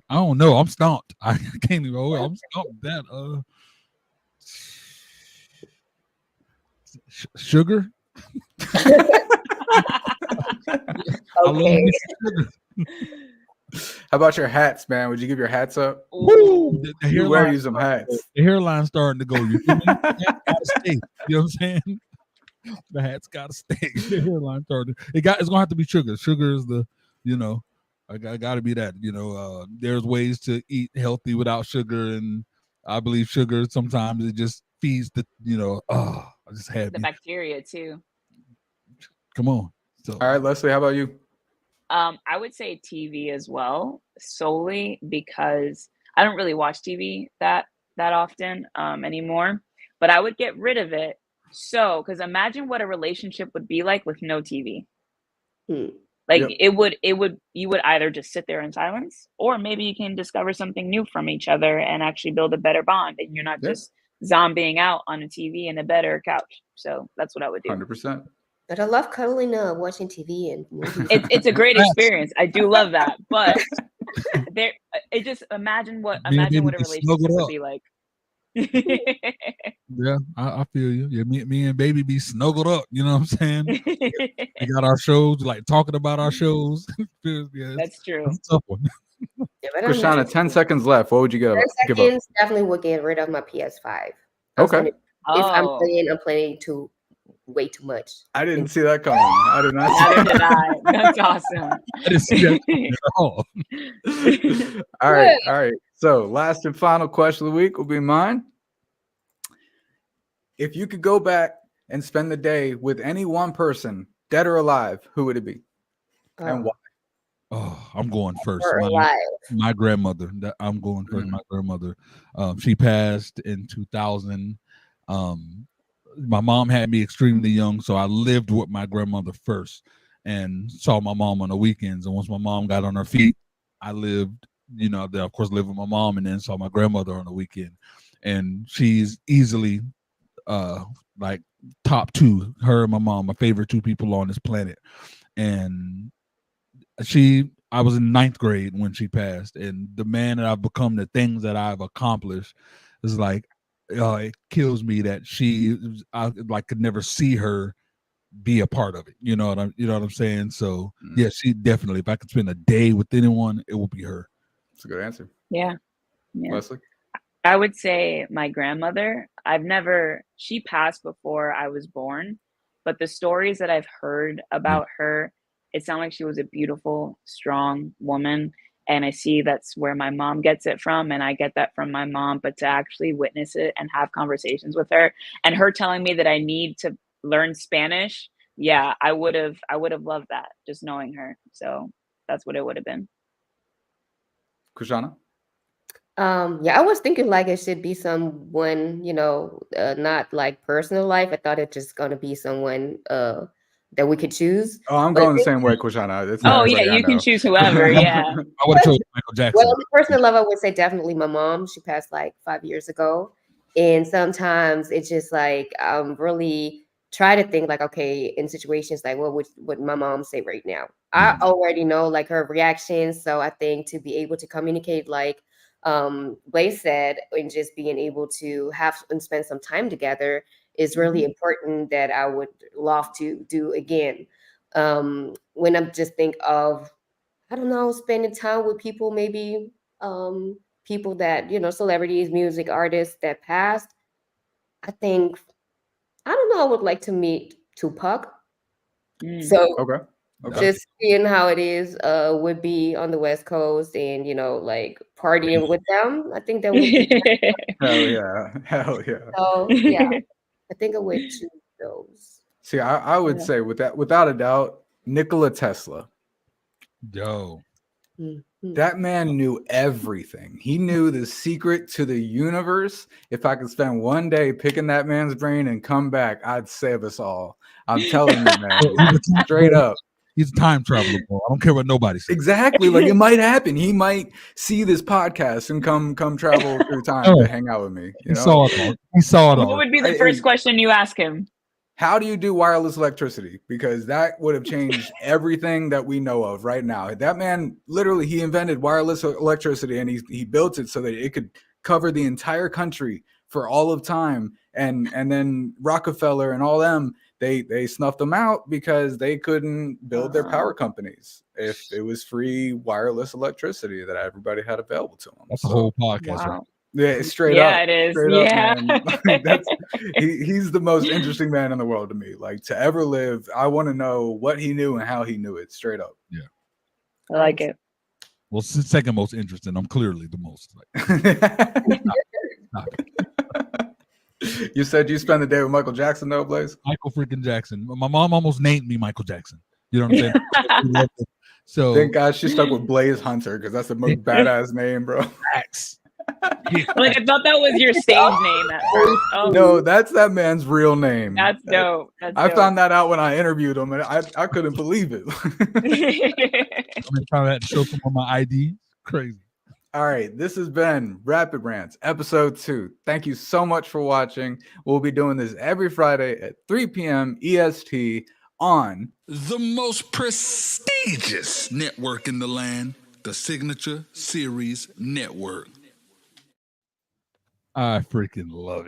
don't know. I'm stumped. I can't even. I'm stumped. That. Sugar. Okay. How about your hats, man? Would you give your hats up? Woo! You wear you some hats. The hairline's starting to go. You feel me? The hat gotta stay. You know what I'm saying? The hat's gotta stay. The hairline starting. It's gonna have to be sugar. Sugar is the, I gotta be that. There's ways to eat healthy without sugar, and I believe sugar sometimes it just feeds the, I just had the bacteria too. Come on. So, all right, Leslie, how about you? I would say TV as well, solely because I don't really watch TV that often anymore, but I would get rid of it. So, because imagine what a relationship would be like with no TV. Like you would either just sit there in silence, or maybe you can discover something new from each other and actually build a better bond, and you're not just zombieing out on a TV in a bed or a couch. So that's what I would do. 100%. But I love cuddling up, watching TV and movies. It's a great experience. I do love that, but imagine what a relationship would be like. Yeah, I feel you. Yeah, me and baby be snuggled up. You know what I'm saying? We got our shows, like talking about our shows. That's true. That's a tough one. Krishana, 10 seconds left. What would you give 10 seconds, definitely would get rid of my PS5. Okay. If I'm playing way too much. I didn't see that coming. I did not see Neither did I. That's awesome. I didn't see that coming at all. All right. So last and final question of the week will be mine. If you could go back and spend the day with any one person, dead or alive, who would it be? And why? Oh, I'm going first. alive. My grandmother. I'm going first. My grandmother. She passed in 2000. My mom had me extremely young, so I lived with my grandmother first and saw my mom on the weekends. And once my mom got on her feet, I lived, of course, lived with my mom, and then saw my grandmother on the weekend. And she's easily like top two, her and my mom, my favorite two people on this planet. And I was in 9th grade when she passed, and the man that I've become, the things that I've accomplished, is like, it kills me that I could never see her be a part of it. You know what I'm saying? So yeah, she definitely, if I could spend a day with anyone, it would be her. That's a good answer. Yeah. Leslie? I would say my grandmother. She passed before I was born, but the stories that I've heard about her, it sounded like she was a beautiful, strong woman. And I see that's where my mom gets it from, and I get that from my mom. But to actually witness it and have conversations with her, and her telling me that I need to learn Spanish, yeah, I would have loved that, just knowing her. So that's what it would have been. Krishana? I was thinking like it should be someone, not like personal life. I thought it just gonna be someone that we could choose. Oh, I'm going the same way, Krishana. You can choose whoever. Yeah. I would have chosen Michael Jackson. Well, on the personal level, I would say definitely my mom. She passed like 5 years ago. And sometimes it's just like really try to think like, okay, in situations like what would my mom say right now? I already know like her reactions. So I think to be able to communicate like Blaze said, and just being able to have and spend some time together is really important, that I would love to do again. When I'm just think of, I don't know, spending time with people, maybe people that, celebrities, music artists that passed, I think, I don't know, I would like to meet Tupac. So okay. Just seeing how it is would be on the West Coast and, like partying with them. I think that would be Hell yeah. So yeah, I think I would choose those. See, I would say without a doubt, Nikola Tesla. Yo. That man knew everything. He knew the secret to the universe. If I could spend one day picking that man's brain and come back, I'd save us all. I'm telling you, man. Straight up. He's a time traveler, bro. I don't care what nobody says. Exactly. Like it might happen. He might see this podcast and come travel through time to hang out with me. He saw it all. He saw it all. What would be the first question you ask him? How do you do wireless electricity? Because that would have changed everything that we know of right now. That man, literally, he invented wireless electricity, and he built it so that it could cover the entire country for all of time. And then Rockefeller and all them, they snuffed them out because they couldn't build their power companies if it was free wireless electricity that everybody had available to them. That's a whole podcast. Right? Yeah, straight up. Yeah, it is. He's the most interesting man in the world to me. Like to ever live, I want to know what he knew and how he knew it. Straight up. Yeah, I like it. Well, second most interesting. I'm clearly the most. You said you spent the day with Michael Jackson, though, Blaze? Michael freaking Jackson. My mom almost named me Michael Jackson. You know what I'm saying? So thank God she stuck with Blaze Hunter because that's the most badass name, bro. Like I thought that was your stage name at first. Oh. No, that's that man's real name. That's dope. I found that out when I interviewed him, and I couldn't believe it. I've been trying to show some of my ID. Crazy. All right, this has been Rapid Rants, episode 2. Thank you so much for watching. We'll be doing this every Friday at 3 p.m. EST on the most prestigious network in the land, the Signature Series Network. I freaking love it.